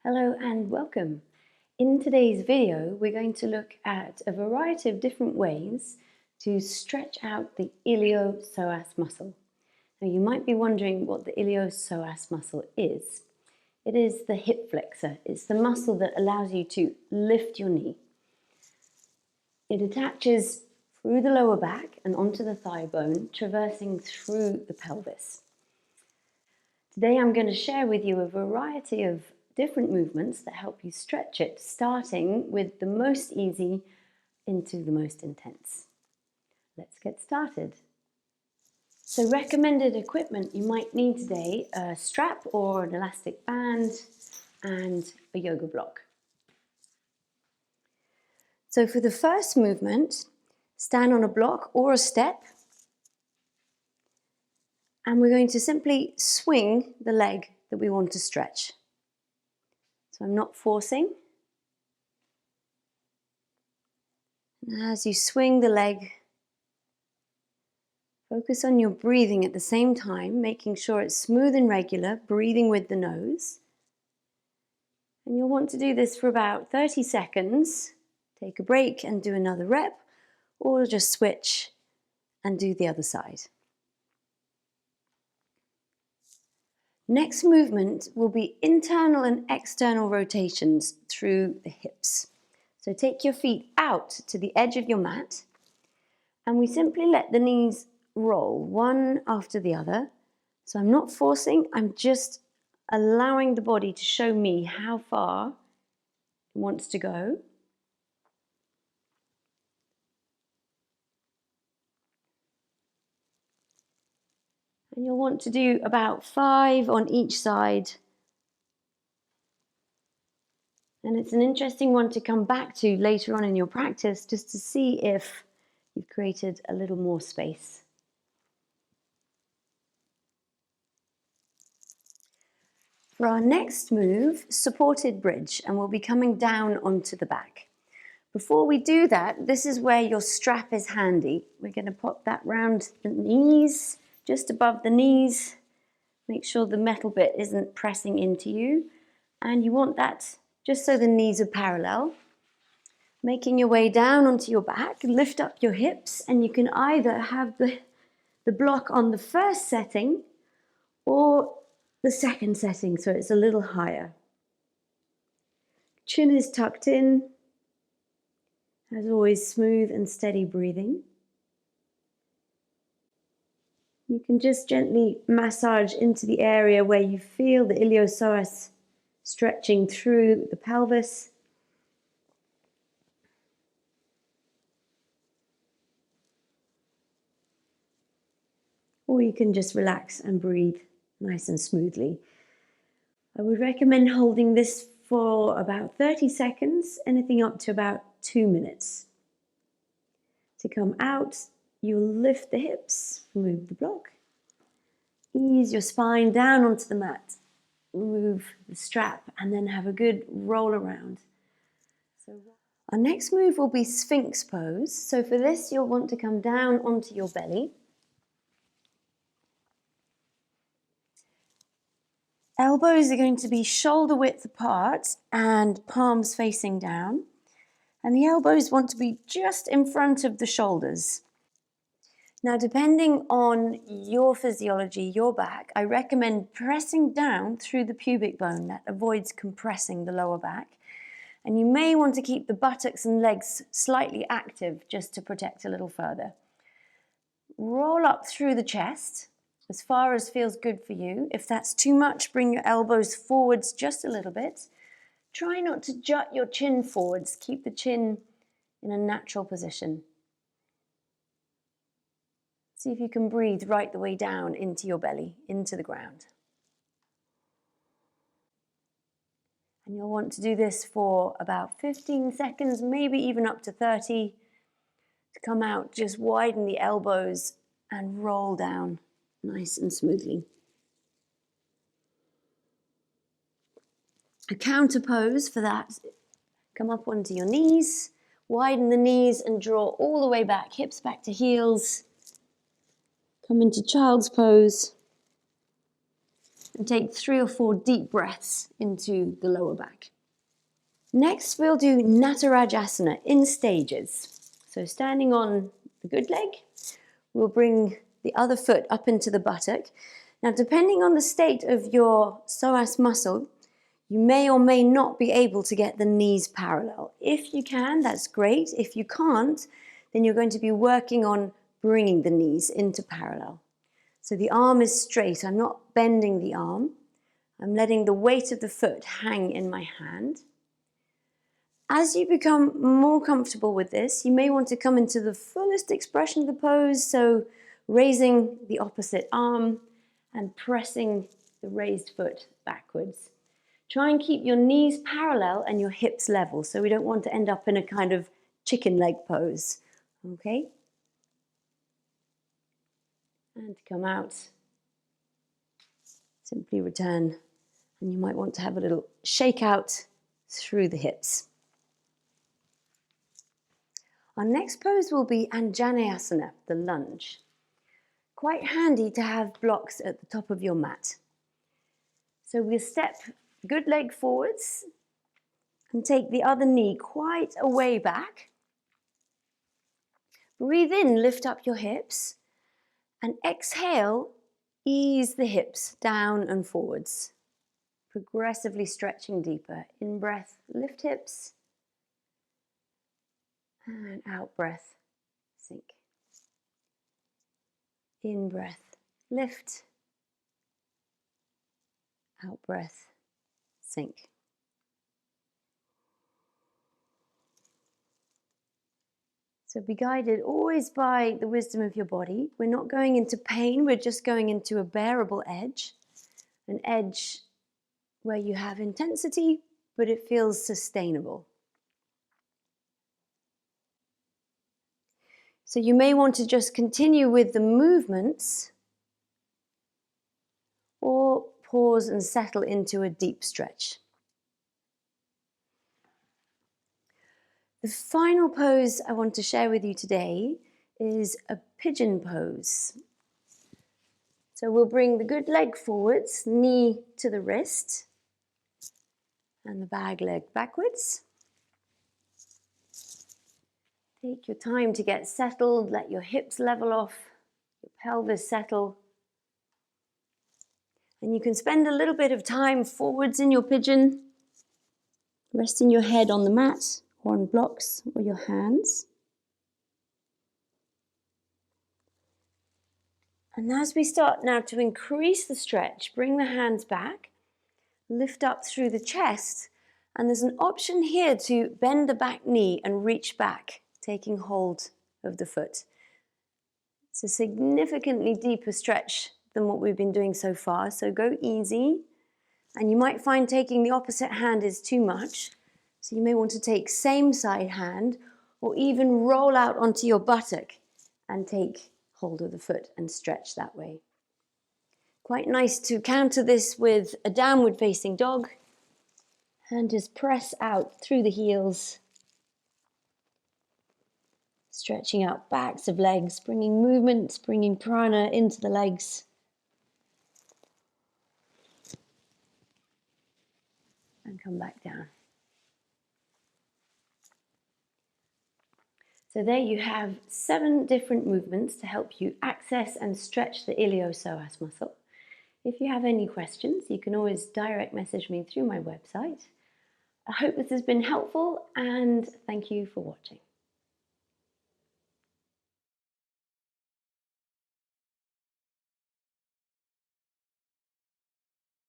Hello and welcome. In today's video, we're going to look at a variety of different ways to stretch out the iliopsoas muscle. Now you might be wondering what the iliopsoas muscle is. It is the hip flexor. It's the muscle that allows you to lift your knee. It attaches through the lower back and onto the thigh bone, traversing through the pelvis. Today I'm going to share with you a variety of different movements that help you stretch it, starting with the most easy into the most intense. Let's get started. So recommended equipment you might need today: a strap or an elastic band and a yoga block. So for the first movement, stand on a block or a step, and we're going to simply swing the leg that we want to stretch. So I'm not forcing. And as you swing the leg, focus on your breathing at the same time, making sure it's smooth and regular, breathing with the nose. And you'll want to do this for about 30 seconds. Take a break and do another rep, or just switch and do the other side. Next movement will be internal and external rotations through the hips. So take your feet out to the edge of your mat, and we simply let the knees roll one after the other. So I'm not forcing, I'm just allowing the body to show me how far it wants to go. And you'll want to do about 5 on each side. And it's an interesting one to come back to later on in your practice, just to see if you've created a little more space. For our next move, supported bridge, and we'll be coming down onto the back. Before we do that, this is where your strap is handy. We're going to pop that round the knees, just above the knees. Make sure the metal bit isn't pressing into you. And you want that just so the knees are parallel. Making your way down onto your back, lift up your hips, and you can either have the block on the first setting or the second setting, so it's a little higher. Chin is tucked in. As always, smooth and steady breathing. You can just gently massage into the area where you feel the iliopsoas stretching through the pelvis. Or you can just relax and breathe nice and smoothly. I would recommend holding this for about 30 seconds, anything up to about 2 minutes. To come out, you'll lift the hips, remove the block, ease your spine down onto the mat, remove the strap, and then have a good roll around. So our next move will be Sphinx pose. So for this, you'll want to come down onto your belly. Elbows are going to be shoulder width apart and palms facing down. And the elbows want to be just in front of the shoulders. Now, depending on your physiology, your back, I recommend pressing down through the pubic bone. That avoids compressing the lower back. And you may want to keep the buttocks and legs slightly active just to protect a little further. Roll up through the chest as far as feels good for you. If that's too much, bring your elbows forwards just a little bit. Try not to jut your chin forwards. Keep the chin in a natural position. See if you can breathe right the way down into your belly, into the ground. And you'll want to do this for about 15 seconds, maybe even up to 30. To come out, just widen the elbows and roll down nice and smoothly. A counter pose for that. Come up onto your knees, widen the knees and draw all the way back, hips back to heels. Come into child's pose. and take 3 or 4 deep breaths into the lower back. Next, we'll do Natarajasana in stages. So standing on the good leg, we'll bring the other foot up into the buttock. Now, depending on the state of your psoas muscle, you may or may not be able to get the knees parallel. If you can, that's great. If you can't, then you're going to be working on bringing the knees into parallel. So the arm is straight. I'm not bending the arm. I'm letting the weight of the foot hang in my hand. As you become more comfortable with this, you may want to come into the fullest expression of the pose, so raising the opposite arm and pressing the raised foot backwards. Try and keep your knees parallel and your hips level, so we don't want to end up in a kind of chicken leg pose, okay? And to come out, simply return, and you might want to have a little shake out through the hips. Our next pose will be Anjaneyasana, the lunge. Quite handy to have blocks at the top of your mat. So we'll step good leg forwards and take the other knee quite a way back. Breathe in, lift up your hips, and exhale, ease the hips down and forwards, progressively stretching deeper. In breath, lift hips, and out breath, sink. In breath, lift, out breath, sink. So be guided always by the wisdom of your body. We're not going into pain, we're just going into a bearable edge, an edge where you have intensity, but it feels sustainable. So you may want to just continue with the movements or pause and settle into a deep stretch. The final pose I want to share with you today is a pigeon pose. So we'll bring the good leg forwards, knee to the wrist, and the bag leg backwards. Take your time to get settled, let your hips level off, your pelvis settle. And you can spend a little bit of time forwards in your pigeon, resting your head on the mat or on blocks or your hands. And as we start now to increase the stretch, bring the hands back, lift up through the chest, and there's an option here to bend the back knee and reach back, taking hold of the foot. It's a significantly deeper stretch than what we've been doing so far, so go easy. And you might find taking the opposite hand is too much, so you may want to take same side hand or even roll out onto your buttock and take hold of the foot and stretch that way. Quite nice to counter this with a downward facing dog and just press out through the heels, stretching out backs of legs, bringing movement, bringing prana into the legs. And come back down. So there you have 7 different movements to help you access and stretch the iliopsoas muscle. If you have any questions, you can always direct message me through my website. I hope this has been helpful, and thank you for watching.